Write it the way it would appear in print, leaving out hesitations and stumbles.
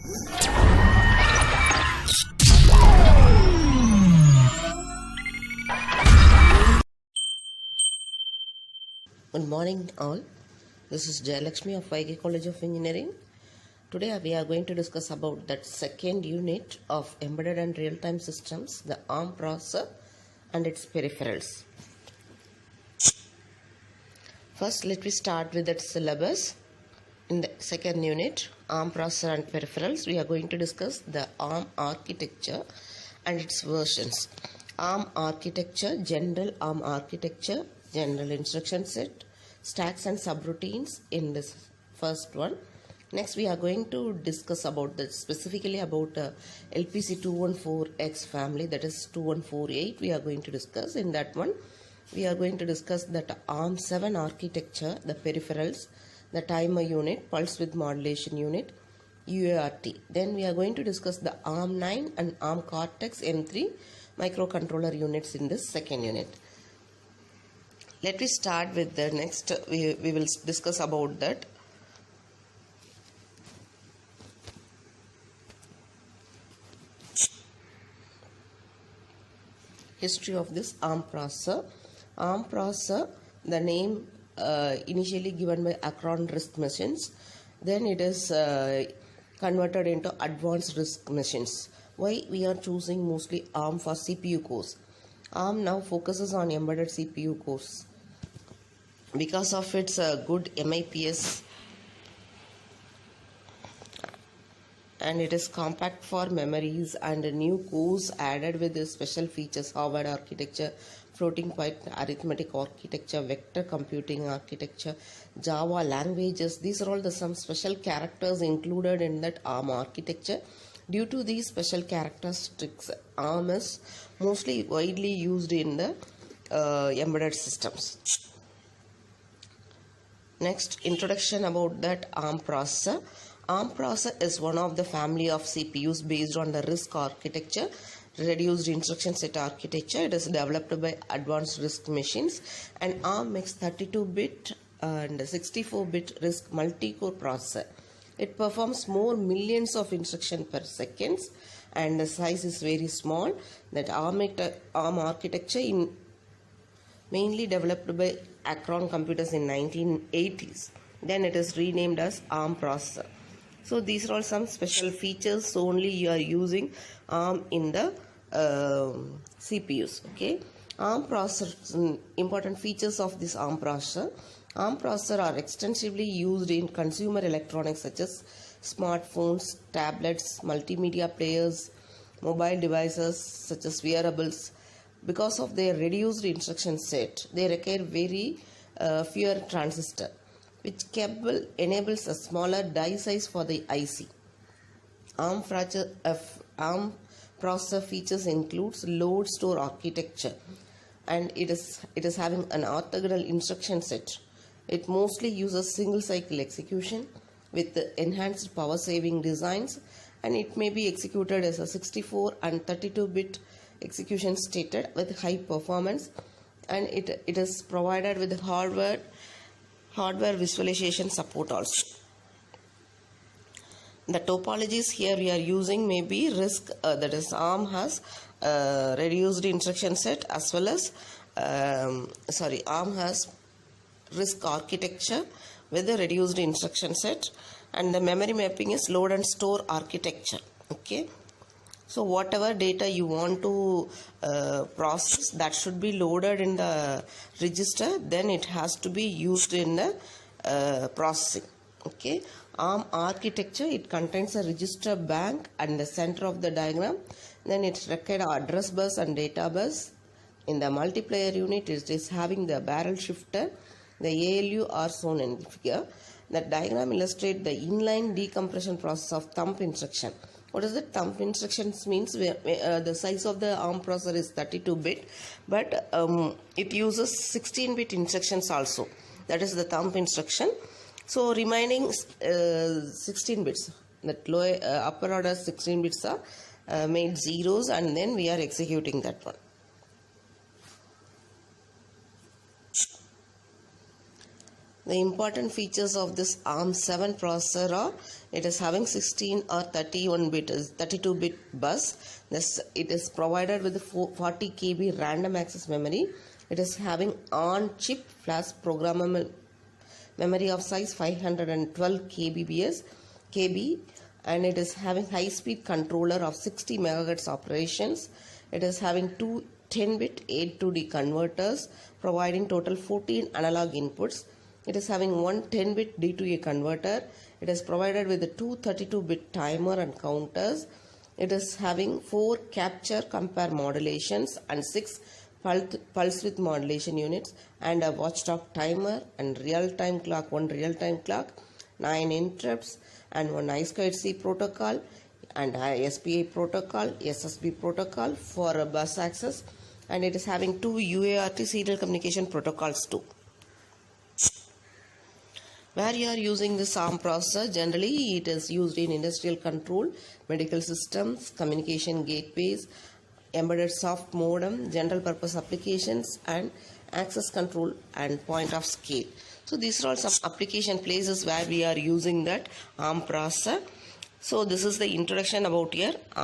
Good morning all. This is Jayalakshmi of YK College of Engineering. Today we are going to discuss about that second unit of embedded and real-time systems, the ARM processor and its peripherals. First, let me start with that syllabus. In the second unit, ARM processor and peripherals, we are going to discuss the ARM architecture and its versions. ARM architecture, general ARM architecture, general instruction set, stacks and subroutines in this first one. Next, we are going to discuss about specifically about LPC 214X family, that is 2148. We are going to discuss in that one. We are going to discuss that ARM 7 architecture, the peripherals, the timer unit, pulse width modulation unit, UART. Then we are going to discuss the ARM 9 and ARM Cortex M3 microcontroller units in this second unit. Let me start with the next. We will discuss about that. History of this ARM processor. ARM processor, the name initially given by Acron RISC machines. Then it is converted into advanced RISC machines. Why we are choosing mostly ARM for CPU cores? ARM now focuses on embedded CPU cores because of its good MIPS, and it is compact for memories and new cores added with the special features: Harvard architecture, floating point arithmetic architecture, vector computing architecture, Java languages. These are all some special characters included in that ARM architecture. Due to these special characteristics, ARM is mostly widely used in the embedded systems. Next, introduction about that ARM processor. ARM processor is one of the family of CPUs based on the RISC architecture, reduced instruction set architecture. It is developed by advanced RISC machines, and ARM makes 32-bit and 64-bit RISC multi-core processor. It performs more millions of instructions per second, and the size is very small. That ARM architecture mainly developed by Acron computers in 1980s. Then it is renamed as ARM processor. So these are all some special features. So only you are using ARM in the CPUs. Okay. ARM processor, important features of this ARM processor. ARM processor are extensively used in consumer electronics such as smartphones, tablets, multimedia players, mobile devices such as wearables. Because of their reduced instruction set, they require very fewer transistors, which enables a smaller die size for the IC. ARM processor features includes load store architecture, and it is having an orthogonal instruction set. It mostly uses single cycle execution with enhanced power saving designs, and it may be executed as a 64 and 32-bit execution stated with high performance, and it is provided with hardware visualization support also. The topologies here we are using may be RISC, that is ARM has reduced instruction set, as well as ARM has RISC architecture with a reduced instruction set, and the memory mapping is load and store architecture. Okay. So whatever data you want to process, that should be loaded in the register, then it has to be used in the processing. Okay. ARM architecture, it contains a register bank and the center of the diagram. Then it requires address bus and data bus. In the multiplayer unit, it is having the barrel shifter. The ALU are shown in the figure. The diagram illustrates the inline decompression process of thumb instruction. What is the thumb instructions means? The size of the ARM processor is 32-bit, but it uses 16-bit instructions also. That is the thumb instruction. So remaining 16 bits, that lower upper order 16 bits are made zeros, and then we are executing that one. The important features of this ARM 7 processor are It is having 16 or 32-bit bus. It is provided with 40 KB random access memory. It is having on-chip flash programmable memory of size 512 KB, and it is having high-speed controller of 60 MHz operations. It is having two 10-bit 8 to D converters providing total 14 analog inputs. It is having one 10-bit D2A converter. It is provided with a 232-bit timer and counters. It is having 4 capture compare modulations and 6 pulse width modulation units, and a watchdog timer and real-time clock, one real-time clock, 9 interrupts, and one I2C protocol and SPI protocol, SSB protocol for bus access, and it is having 2 UART serial communication protocols too. Where you are using this ARM processor, generally it is used in industrial control, medical systems, communication gateways, embedded soft modem, general purpose applications, and access control and point of scale. So these are all some application places where we are using that ARM processor. So this is the introduction about your ARM.